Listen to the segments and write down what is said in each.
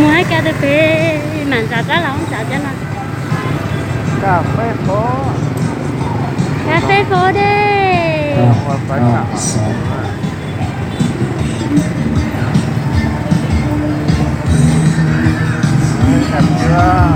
mua hai cà phê màn xả cá là không xả cho nó. Cà phê phố. Cà phê phố đi. Đẹp chưa?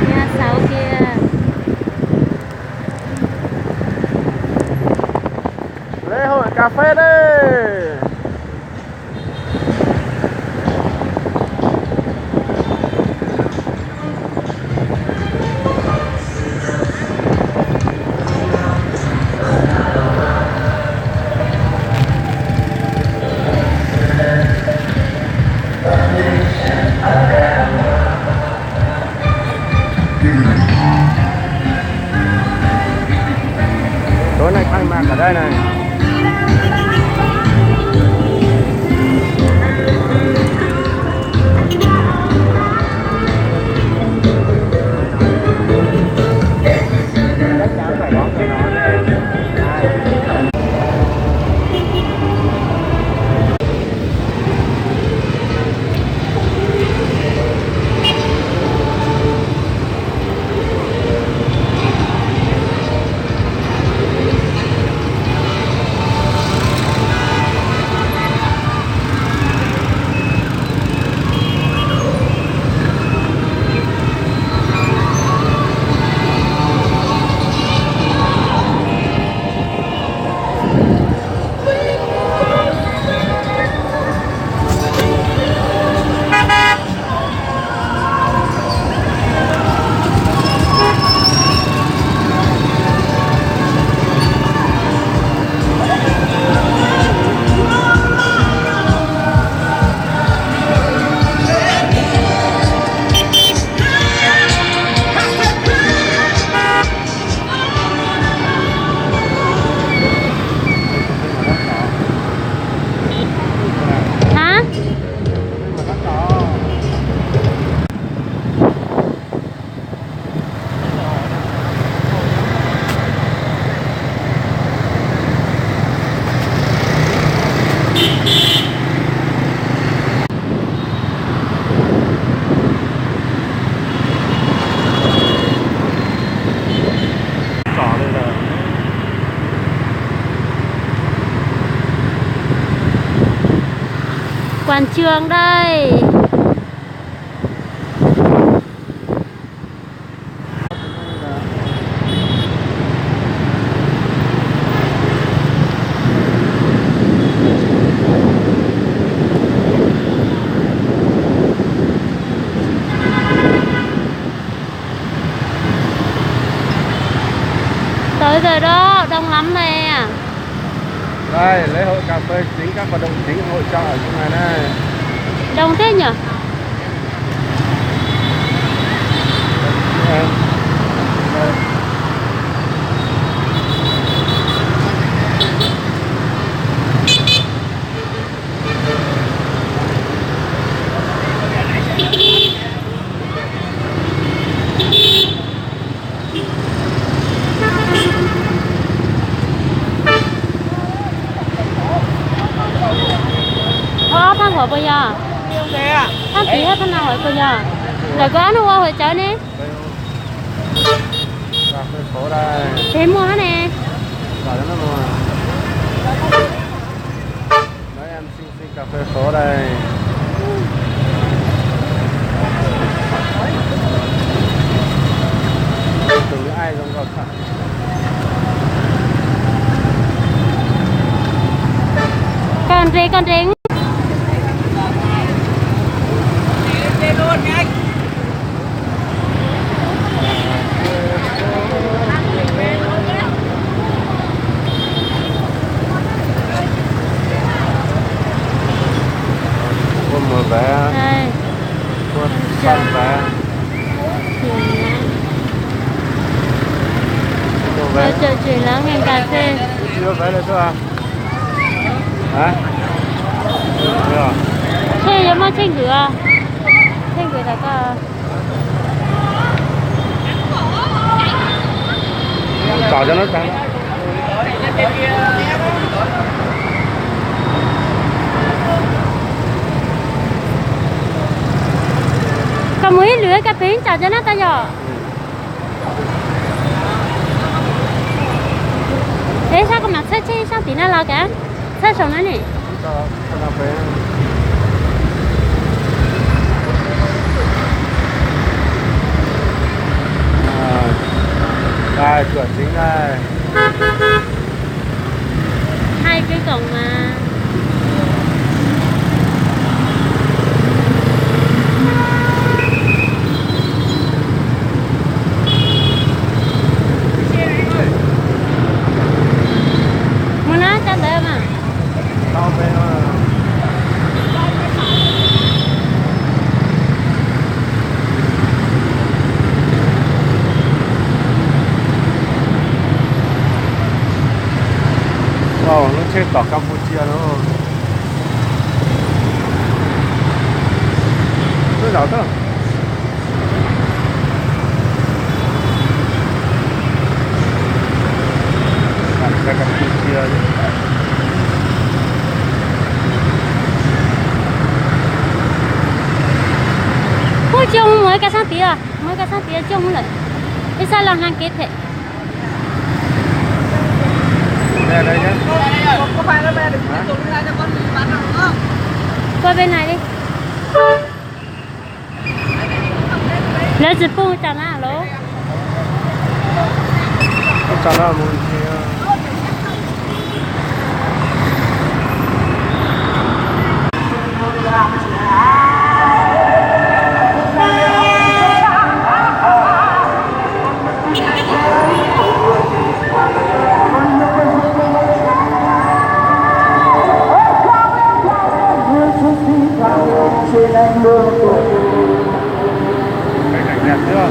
Nhà sáu kia. Lễ hội cà phê đây. Tối nay khai mạc ở đây này. Chắc chắn phải đón cho nó. Hả? Quảng trường đây. Tới rồi đó, đông lắm nè. Đây, lễ hội cà phê chính, các hoạt động chính hội chợ ở chỗ này này. Đông thế nhỉ? Đây. Thang hỏi bây giờ. Thang tí hết thang nào hỏi bây giờ. Rồi có nó qua hội chợ nè. Cà phê phố đây. Thế mua hả nè. Bảo cho nó mua. Đấy em xin cà phê phố đây. Từ ai không có Mua vé. Đây. Mua săn vé. Mua Ở vé. chợ chuyển lắm ngành cà phê. Chưa vé này thôi à? Hả? Chưa. Chơi giống mà chơi cửa. Chơi cửa là có. Chào cho nó trắng. Có muối lưới cà phê chào cho nó ta giờ. Thế sao có mặt xe chơi sao tí nào lo cả? Sao sống nó nè? Cho cà phê. Đây, cửa chính đây. Hai cái cổng mà. Muốn nói cho tới mà. Tao về mà. Wow, nó trên tỏ Campuchia nữa. Nó giỏi cơ. Làm xe Campuchia chứ. Cô chung mới cái sáng tía à? Mới cái sáng tía chung lại. Cái sao làm hàng kết thế? Đây đây nhé. Có phải là mẹ đừng dùng cái này cho con bị bán được không? Qua bên này đi. Lấy dịch vụ cho nó alo. Cho nó một cái. Cái cảnh đẹp chưa?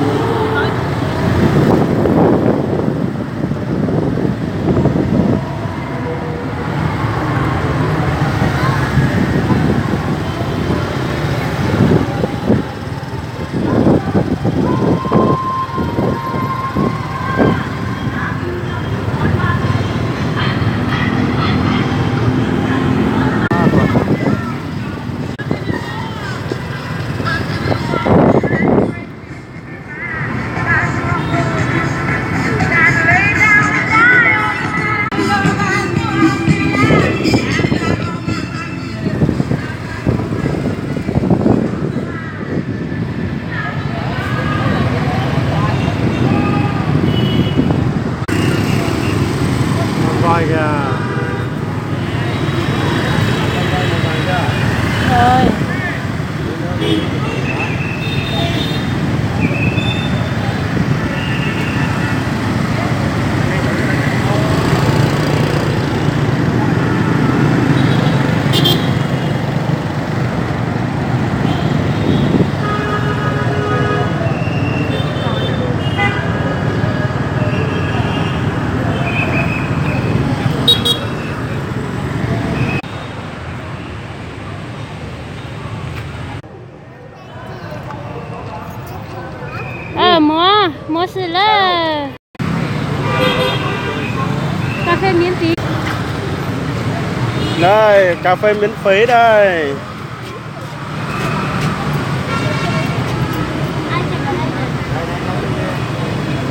Coi kìa. Rồi. Mua sự là cà phê miễn phí. Đây, cà phê miễn phí đây.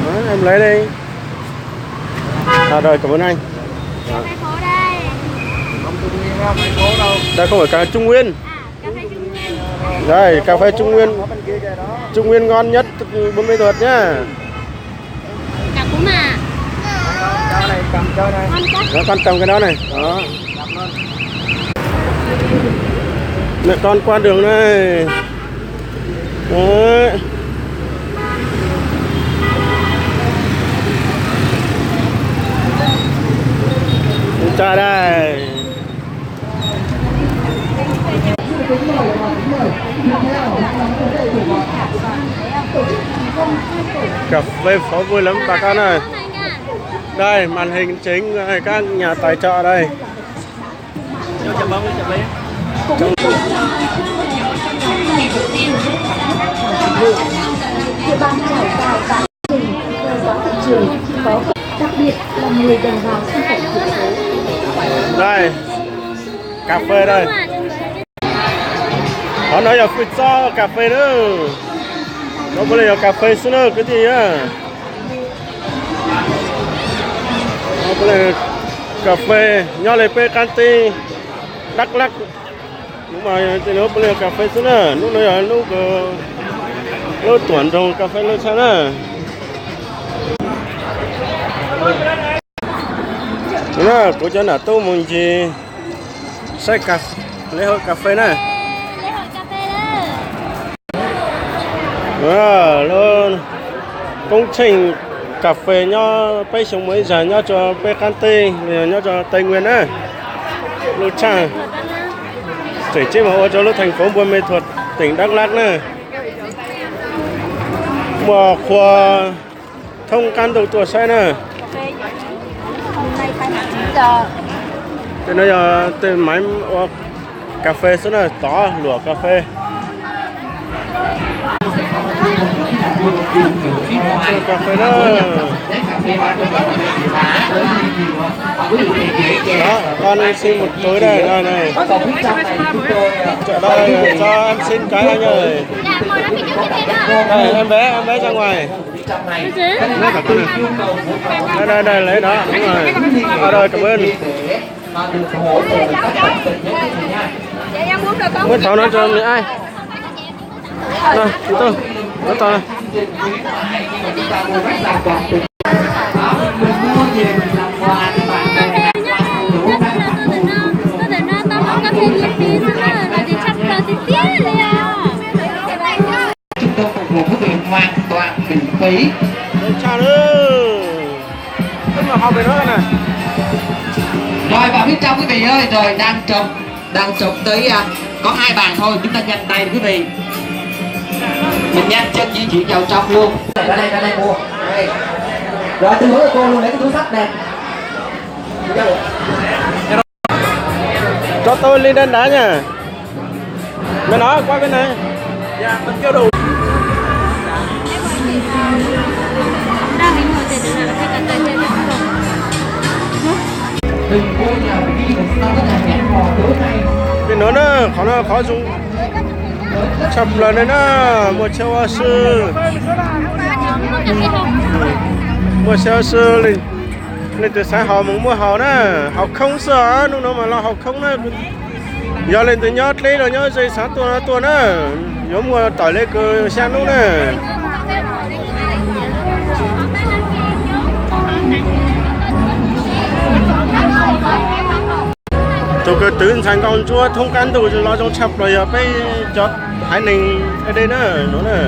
Đó, em lấy đi. À rồi, cảm ơn anh. Cà phê phố đây. Đây không phải cà Trung Nguyên. Cà phê Trung Nguyên. Đây, cà phê Trung Nguyên. Trung Nguyên ngon nhất Buôn Mê Thuột nhá. Cà cú mà. Cái này cầm chơi này. Đó, con cầm cái đó này. Đó. Mẹ con qua đường này. Đấy. Cha đây. Cà phê phố vui lắm bà con ơi. Đây màn hình chính các nhà tài trợ đây. Địa bàn trải dài tại tỉnh theo dõi thị trường có đặc biệt là người đồng bào dân tộc thiểu số. Đây cà phê đây. Họ nói là phải cho cà phê nữa. Nó có là cà phê nữa cái gì á? Nó có là cà phê nho lê pê canti Đắk Lắk. Nhưng mà thì nó có là cà phê nữa. Lúc này là lúc lô tuần trong cà phê lô sao nữa. Nó của cho là tôi muốn gì say cà lễ hội cà phê này. Lễ hội cà phê đó. Luôn công trình cà phê nho bây sống mới giờ nho cho Pekante nho cho Tây Nguyên á lô cha chỉ trên mà cho lô thành phố Buôn Mê Thuột tỉnh Đắk Lắk nè mà khoa thông can đầu tuổi sai nè cái này là tên máy cà phê số này to lúa cà phê cà phê đó con xin một túi đây đây này đây cho em xin cái anh ơi đây em bé ra ngoài đây lấy đó đúng rồi ở đây cảm ơn muốn tháo nó cho mình ai rồi chúng tôi nó to này chúng tôi phục vụ quý vị hoàn toàn miễn phí. chào nữa tức là học về nữa này Rồi vào phía trong quý vị ơi, rồi đang trồng tới có 2 bàn thôi, chúng ta nhanh tay quý vị. Mình nhanh chân di chuyển vào trong luôn. Ra đây mua. Đây. Rồi từ hướng cô luôn lấy cái túi sách nè. cho tôi lên đến đá nha bên đó qua bên này dạ mình kêu đủ cái nó khó dùng chập lần đấy nó một châu sư lên từ sáng họ muốn mua họ nè học không sợ lúc nào mà lo học không nè giờ lên từ nhót lấy rồi nhót dây sáng tuần nè giống mua tỏi lấy cơ sang lúc nè tôi cứ tưởng thành con chúa thông can tụ lo trong chập rồi giờ phải cho Hải Ninh ở đây nữa nó nè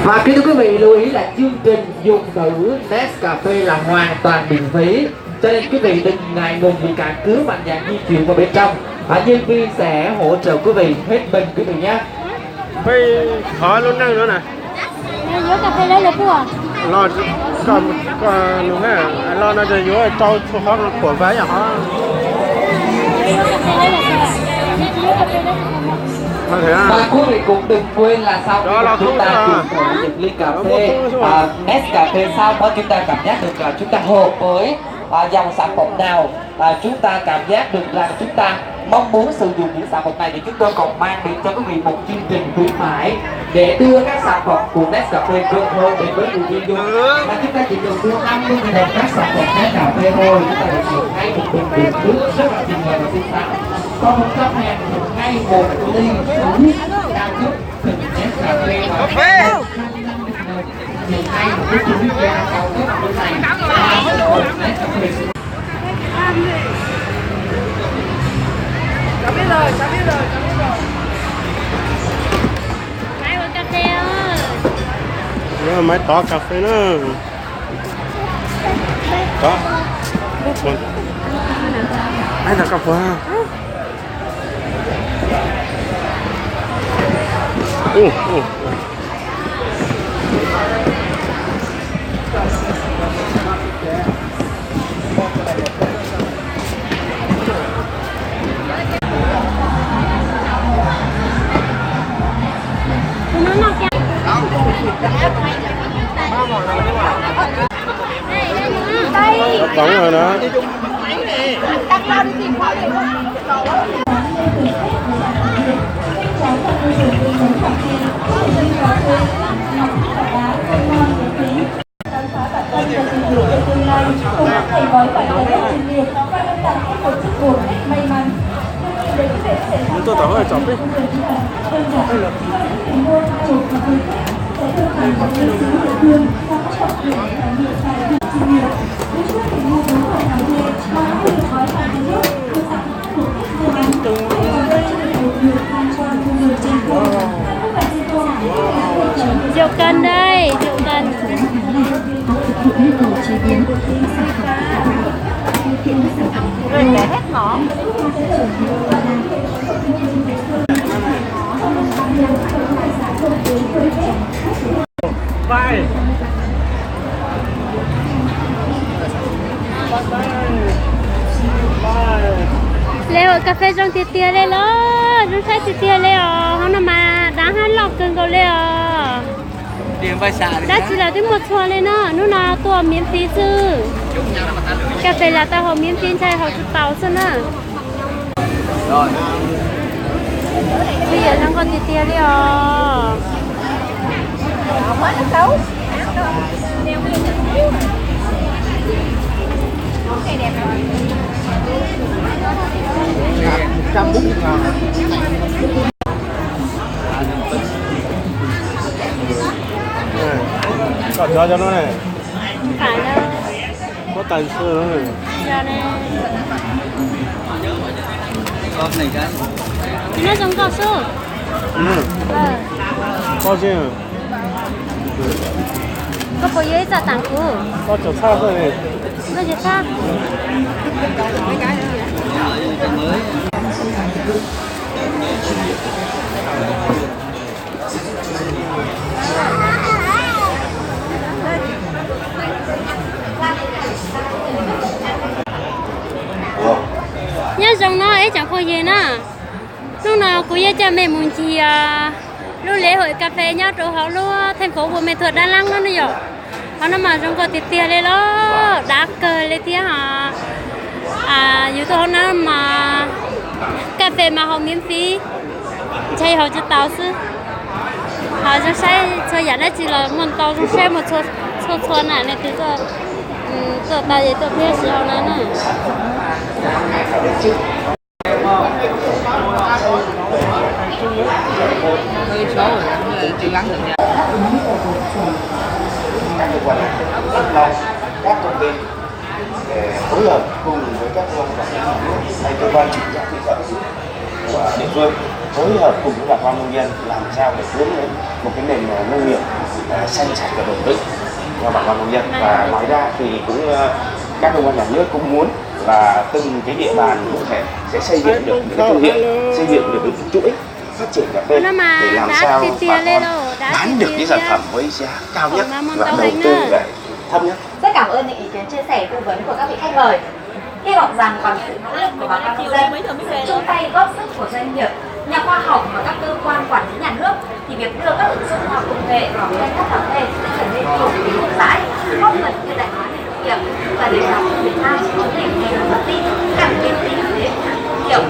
Và kính thưa quý vị lưu ý là chương trình dùng thử Nescafe là hoàn toàn miễn phí, cho nên quý vị đừng ngại ngùng vì cả cứ mạnh dạn di chuyển vào bên trong. Nhân viên sẽ hỗ trợ quý vị hết mình quý vị nhé. phải hỏi luôn năng nữa nè Nhớ cà phê lấy được chưa? lo còn nữa ha lo nóจะอยู่trâuเขาcủa vé nhà họ mà thế à Và quý vị cũng đừng quên là sau khi chúng ta cùng thưởng một ly cà phê Nescafe sau đó chúng ta cảm giác được là chúng ta hợp với dòng sản phẩm nào, chúng ta cảm giác được rằng chúng ta mong muốn sử dụng những sản phẩm này thì chúng tôi còn mang đến cho quý vị một chương trình khuyến mãi để đưa các sản phẩm của Nescafe gần hơn đến với người tiêu dùng. Và chúng ta chỉ cần mua 50.000 đồng các sản phẩm Nescafe thôi, chúng ta được thưởng ngay một bình đường nước rất là tuyệt vời và xinh xắn. Có một cấp hàng ngay một ly cao cấp từ Nescafe và hiện nay một cái chương trình cao cấp như này Nescafe. Cháu biết rồi. Máy uống cà phê ơi. nó máy tỏ cà phê nữa đó ai là cà phê tổng rồi đó tôi tỏ hơi chọc đi Rượu cần đây, rượu cần. Hết mỏ. vai Leo cà phê trong tia lên đó, chúng ta tia leo, họ nằm mà đã hát lọc cần cầu leo. Đã chỉ là cái một xóa lên đó, nó làตัวmiễn phí chứ. Cà phê là tao họ miễn phí chạy họ chụp tàu xin á. Rồi. Bây giờ đang còn tia leo. Mới nó xấu. Cái đẹp rồi. 140.000 còn cho nó này Không phải đâu. có tần sư nó này Cho nên Con này cái nó giống cao su. có chứ Có bộ giấy giả tặng của. có chỗ sao rồi này Nó gì sao? Nhớ giống nó ấy chẳng có gì nữa. Lúc nào cũng nhớ cho mẹ muốn chi lúc lễ hội cà phê nhớ chỗ họ luôn thành phố của mẹ thuật Đà Nẵng nó rồi. Họ nó mà trong có tiệt tiền lên đó đã cờ lên tiếng họ dù tôi nó mà cà phê mà họ miễn phí chạy họ cho tàu sư họ cho xe cho giả đấy chỉ là một tàu trong xe một số này này từ giờ ta vậy tôi biết sao này nè hơi xấu rồi chưa gắn được nha. Các cơ quan rất mong các công ty để phối hợp cùng với các doanh nghiệp hay cơ quan chỉ đạo kỹ thuật của địa phương phối hợp cùng với bà con nông dân làm sao để hướng đến một cái nền nông nghiệp xanh sạch và bền vững cho bà con nông dân. Và ngoài ra thì cũng các cơ quan nhà nước cũng muốn là từng cái địa bàn cụ thể sẽ xây dựng được những cái thương hiệu, xây dựng được những chuỗi phát triển cà phê để làm sao bà con bán được cái sản phẩm với giá cao nhất và đầu tư lại thấp nhất. Rất cảm ơn những ý kiến chia sẻ tư vấn của các vị khách mời. Hy vọng rằng còn sự nỗ lực của bà con nông dân, sự chung tay góp sức của doanh nghiệp, nhà khoa học và các cơ quan quản lý nhà nước thì việc đưa các ứng dụng khoa học công nghệ vào khai thác cà phê sẽ trở nên phổ biến rộng rãi, góp phần hiện đại hóa nền nông nghiệp và để làm Việt Nam có thể ngày càng phát triển, càng tiên tiến để hiệu.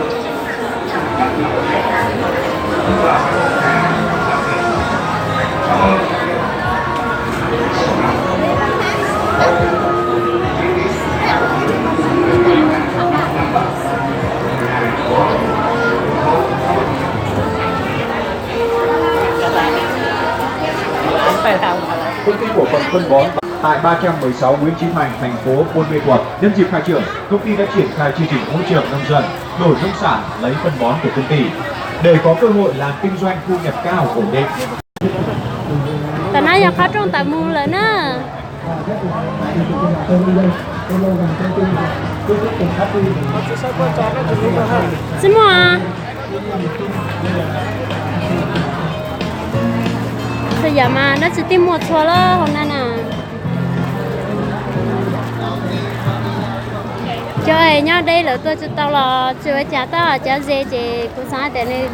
Công ty cổ phần phân bón tại 316 Nguyễn Chí Thành, thành phố Buôn Mê Thuột. Nhân dịp khai trương, công ty đã triển khai chương trình hỗ trợ nông dân đổi nông sản lấy phân bón của công ty để có cơ hội làm kinh doanh thu nhập cao ổn định. Tại nãy giờ khó trong tại mua lớn á. Xin mua à? Bây giờ mà nó chỉ tìm một chỗ đó hôm nay nè. Trời nhá, đây là tôi tao là chơi trả ta trả dễ chị cũng sáng để này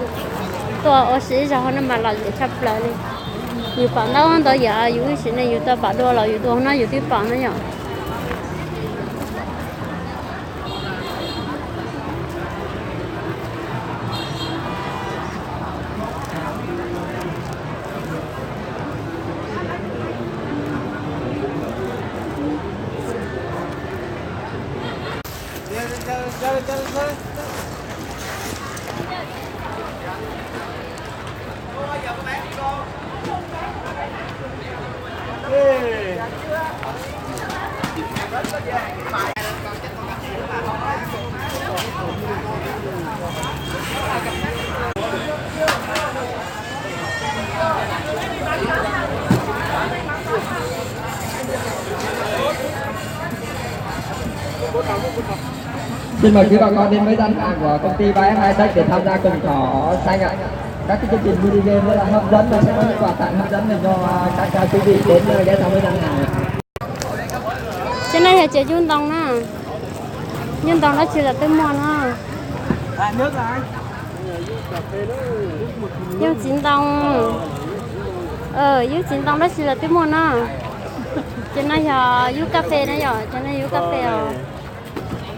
tôi ở sĩ rồi nó mà là dễ chấp lại đi. Nhiều bạn đâu tôi giờ nhiều cái chuyện này nhiều tôi bảo đua là nhiều tôi nó nhiều tiếp bạn nữa nhở. Xin mời quý bà con đến với gian hàng của công ty 3F2 Tech để tham gia cùng cỏ xanh ạ. Các cái chương trình mini game rất là hấp dẫn và sẽ có những quà tặng hấp dẫn dành cho các quý vị đến ghé thăm với gian hàng. Trên này là chị Duyên Tông nè. Duyên Tông đó chỉ là cái món á. Nước là Duyên Chín Tông. Duyên Chín Tông đó chỉ là cái món á. Trên này là duyên cà phê nữa rồi. Trên này duyên cà phê rồi.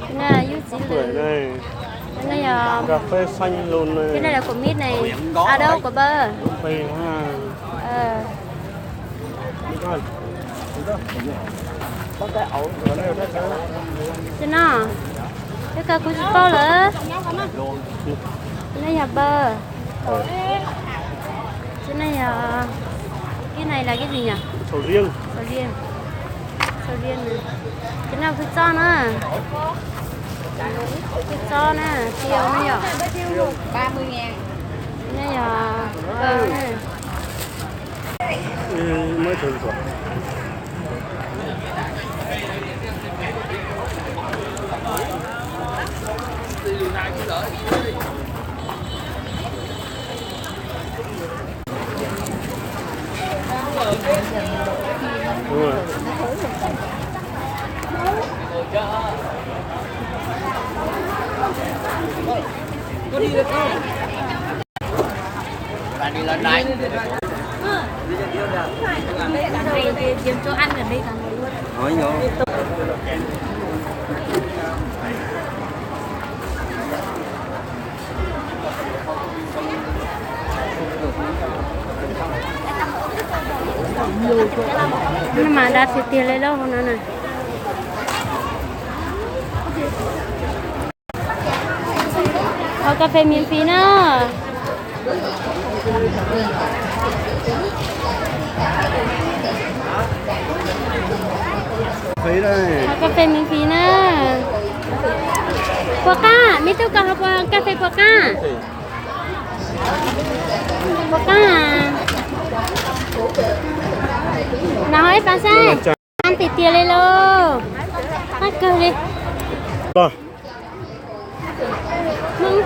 Trên này là duyên chín lửa. Trên này là cà phê xanh luôn này. cái này là của mít này. À đâu của bơ. Cà phê ha. Có cái ổ ở đây đó chứ. Trên nó. Cái cà cú bao nữa. Trên này là bơ. Trên này là cái này là cái gì nhỉ? Sầu riêng. Sầu riêng. Sầu riêng này. Cái nào phải cho nữa. Phải cho nè, tiêu nữa nhỉ? 30.000. Cái này là bơ này. Mới thử rồi. Đúng rồi. Có đi được không? Bạn đi lên đây. Kiếm chỗ ăn ở đây thằng luôn. Hỏi nhỏ. Nhưng mà đã thì tiền lấy đâu không nó này. Có cà phê miễn phí nữa. Phí đây. Có cà phê miễn phí nữa. Coca, mi tu cà phê Coca. Coca. Nói bà sao? Ăn thịt tiền lên luôn. Ăn cười đi. Rồi. Mừng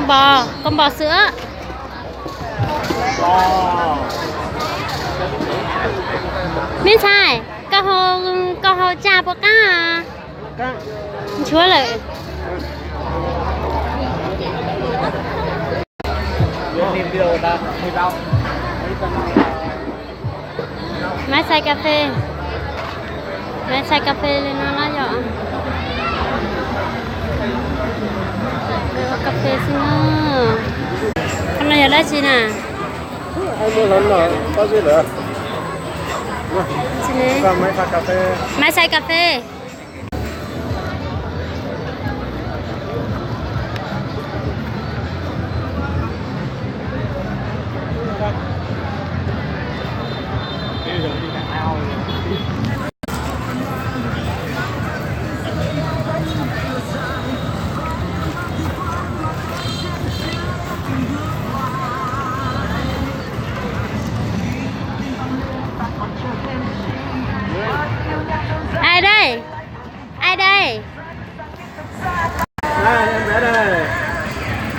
quá. Con bò sữa. ไม่ใช่กะโฮจ่าปะก้าชัวร์เลย ไม่ใส่กาแฟเลยนะล่ะหยอเดี๋ยวกาแฟสินะคนเราอยากได้สินะ Ai mua lớn rồi, có gì nữa? สิเนี่ย Và mấy pha cà phê. ไม่ใส่กาแฟ ai đây Này, em bé đây.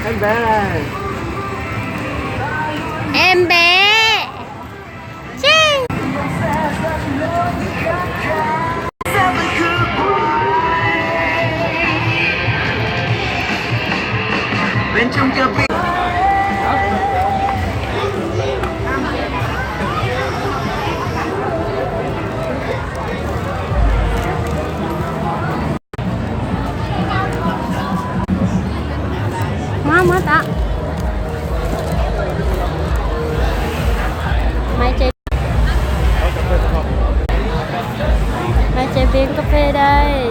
Em bé này. em bé Chi. Bên trong kia mất đó máy chế biến cà phê đây,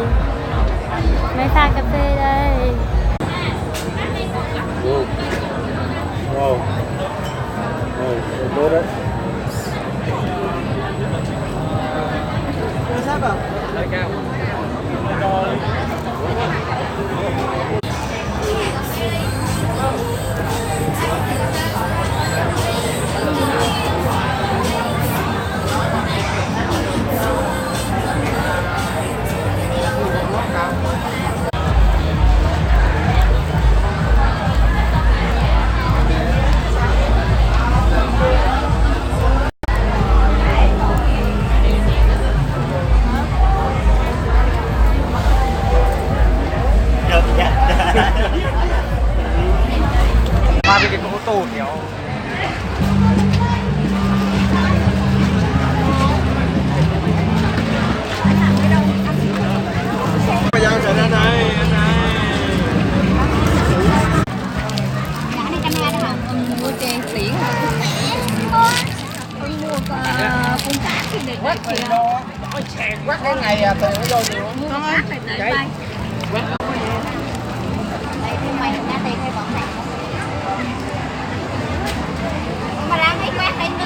máy pha cà phê đây. Wow. Tốt đấy. Mà cái ô tô kiểu Bây giờ sẽ ra đây, anh này. Mua chè tiễn mua con cá thì được quá kìa. Ôi chè quá cái ngày à từ nó vô nhiều. Con ơi, phải đợi bay. Đây thì mày ra tiền hay bọn này. Mà đang thấy quét hay nước.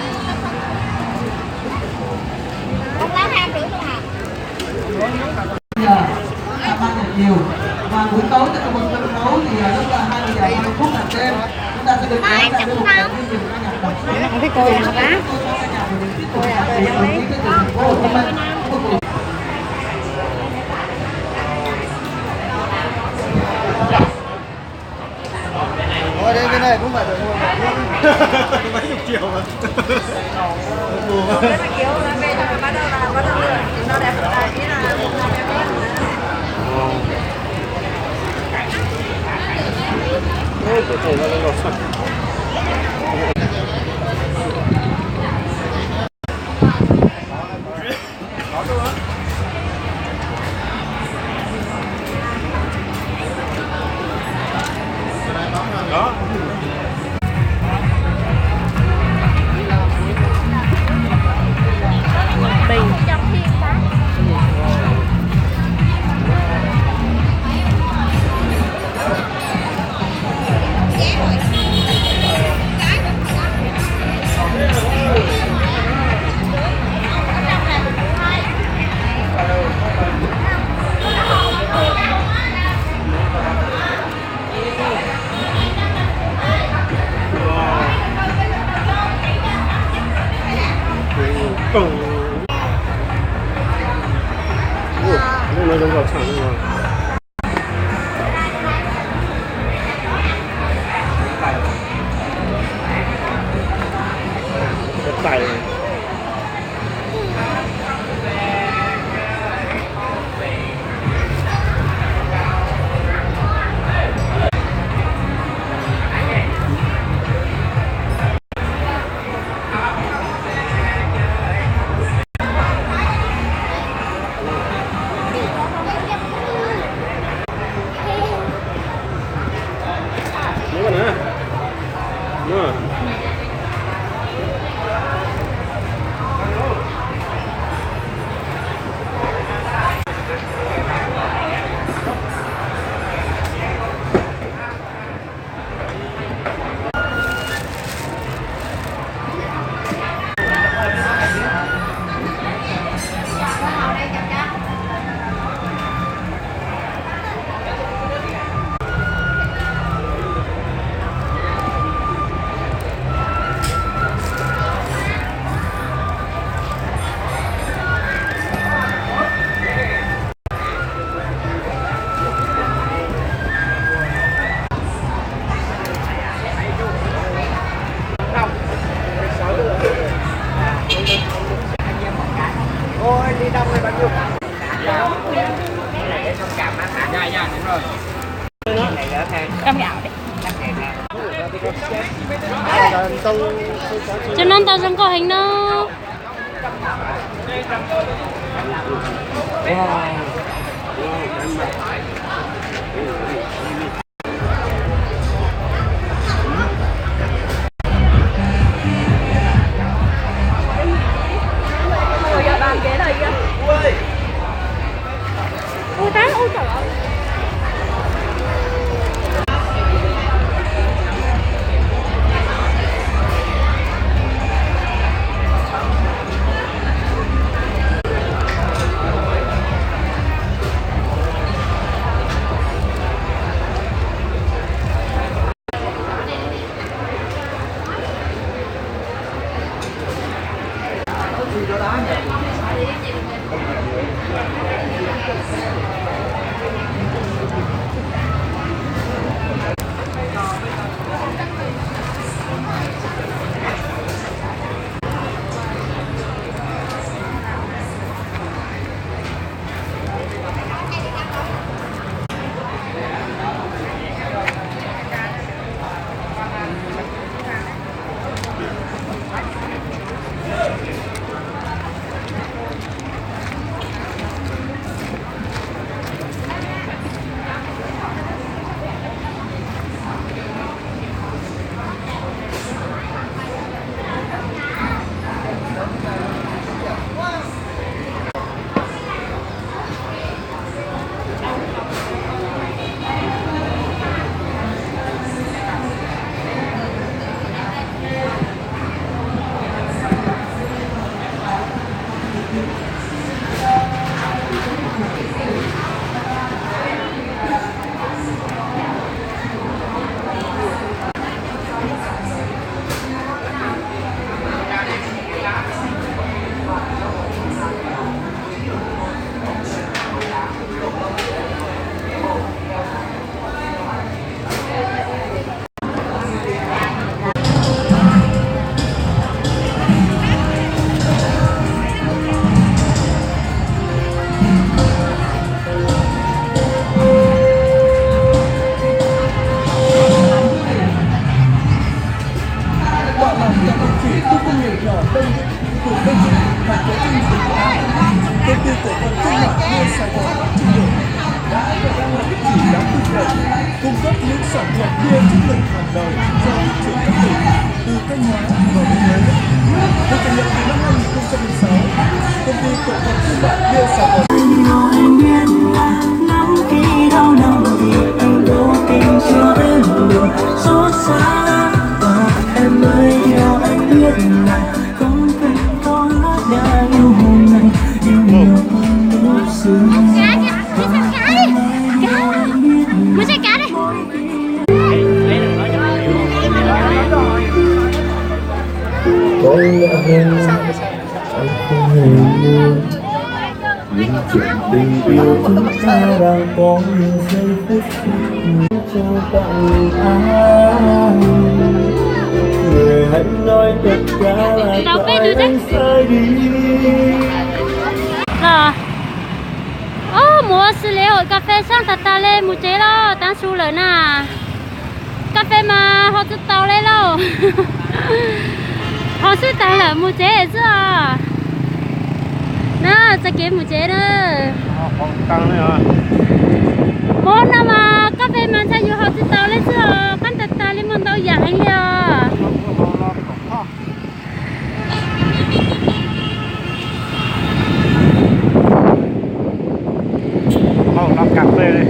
Không lá 2,5 luôn hả? Giờ các bạn nhiều và buổi tối tại công ty nấu thì lúc là 20 giờ 30 phút là đêm chúng ta sẽ được Ai chẳng không? Không biết cô nào cá. Cô là tôi đang lấy. Ngồi đây cái này cũng phải được mua Mấy chục triệu mà. Cái kiểu là về rồi bắt đầu nó đẹp là ý là Ôi, có thể là lột sạch. Đó. Nó giống gạo trắng rồi. cho nên tao không có hình đâu. Ôi tán, ôi trời ơi. cung cấp những sản phẩm bia chất lượng hàng đầu cho thị trường các tỉnh từ Thanh Hóa và Huế. Được thành lập từ năm 2006, công ty cổ phần thương mại bia Sài Gòn. Anh biết là lắm khi đau lòng vì anh vô tình cho em buồn xót xa, và em ơi theo anh biết là không cần có lát đã yêu hôm nay yêu nhiều hơn lúc xưa. Mua xe cá đi. Có lẽ anh không hề muốn những chuyện tình yêu chúng ta đang có những giây phút cho tặng ai. Người hãy nói tất cả là tại anh sai đi. Rồi. Mua xử lễ hội cà phê sang tata lên mua chế lo tăng số lớn à. Cà phê mà họ tự tàu lên lo. Họ sẽ tăng là mua chế chứ à. Đó, sẽ kiếm mua chế đó. Không tăng nữa à. Bốn năm mà cà phê mà sao họ tự tàu lên chứ à. Căn tata lên muốn tàu giả hay à. Làm cà phê đây.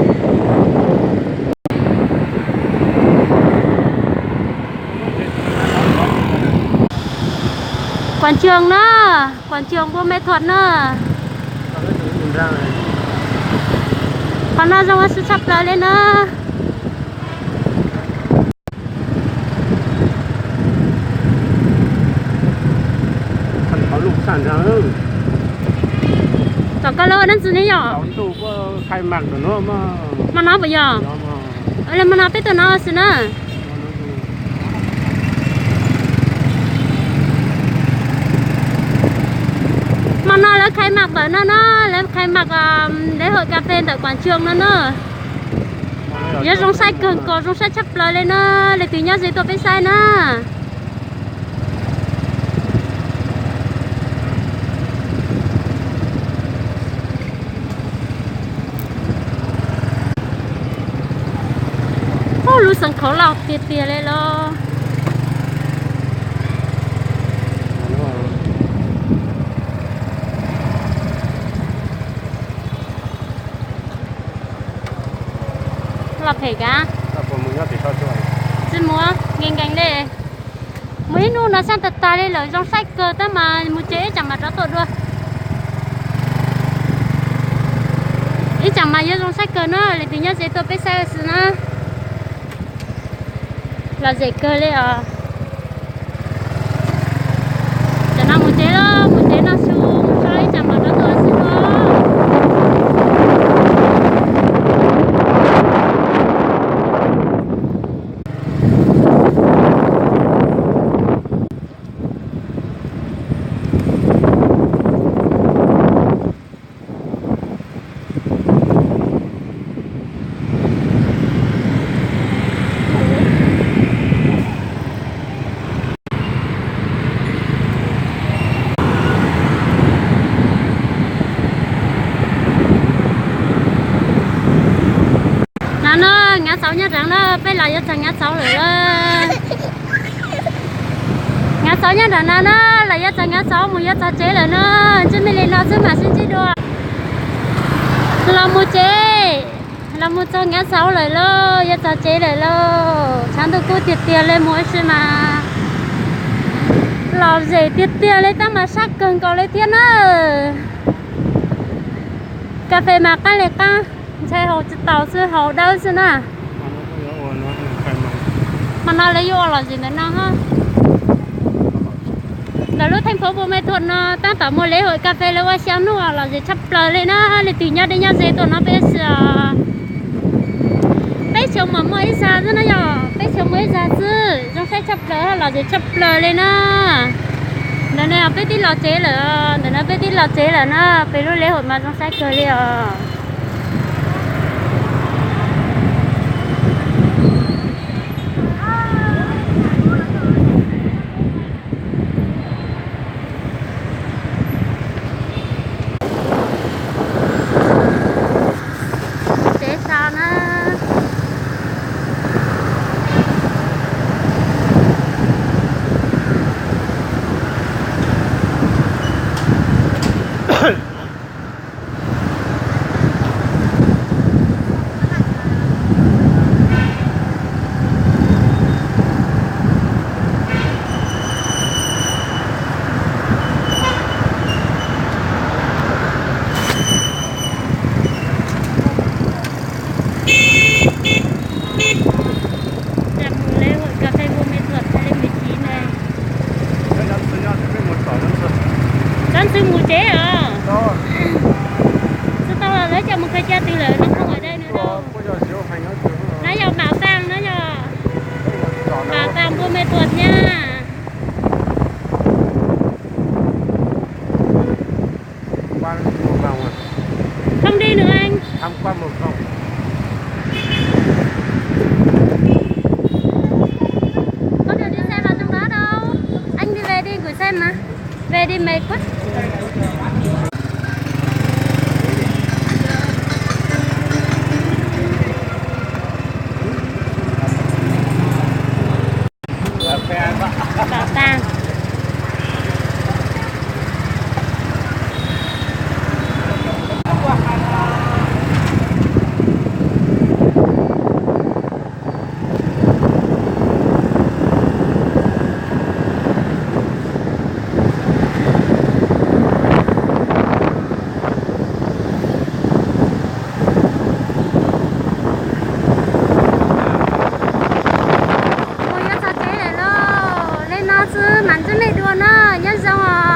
Quảng trường đó, quảng trường Buôn Mê Thuột đó. Còn nó trong sự sắp lại lên đó. Thần có lục sản ra nữa. Chẳng có lỡ đến gì nhỉ? Đón tù có khai mạc của nó mà nó bây giờ? Là mà nó biết tụi nó xin á. Mà nó nó là khai mạc bởi nó là khai mạc lễ hội cà phê tại quảng trường nó giờ trong sai cường có trong sai chấp lời lên nó để từ nhau gì tôi biết sai nó lu sân khấu lọc tiệt tiệt lên lo lọc thể cả xin mua nghiêng cánh đây mấy nu nó sang tật ta đây là trong sách cơ ta mà một chế chẳng mà nó tội luôn ý chẳng mà trong sách cơ nó là vì nhớ dễ tôi biết sai rồi nó là dễ cơ lên cho nó một chế nó xuống cho lấy chẳng mà nó tôi xin nó nó ngã sáu nhá rằng nó bây giờ giờ ngã sáu rồi đó ngã sáu nhá rằng nó là giờ ngã sáu một giờ chế rồi nó chứ mình lên nó chứ mà xin chế đua là một cho ngã sáu rồi lo giờ chế rồi lo sáng tôi cô tiệt tiền lên mỗi sự mà làm gì tiệt tiền lấy ta mà sắc cần có lấy tiền á cà phê mà cái này ta xe hồ tàu xe hồ đâu xưa nè mà nó lấy vô là gì nữa nó ha là lúc thành phố Buôn Ma Thuột nó ta tạo một lễ hội cà phê là qua xem nó là gì chấp lời lên nó để từ nhau đến nhau dễ tụi nó bé chiều mà mới ra chứ nó nhỏ bé chiều mới ra chứ trong xe chấp lời là gì chấp lời lên nó này này bé tí lò chế là nó bé tí lò chế là nó bé lúc lễ hội mà trong xe cười liền không đi nữa anh tham quan một vòng có được đi xe vào trong đó đâu anh đi về đi gửi xe mà về đi mệt quá bảo tàng chứ mắn chứ này đùa nó nhân dòng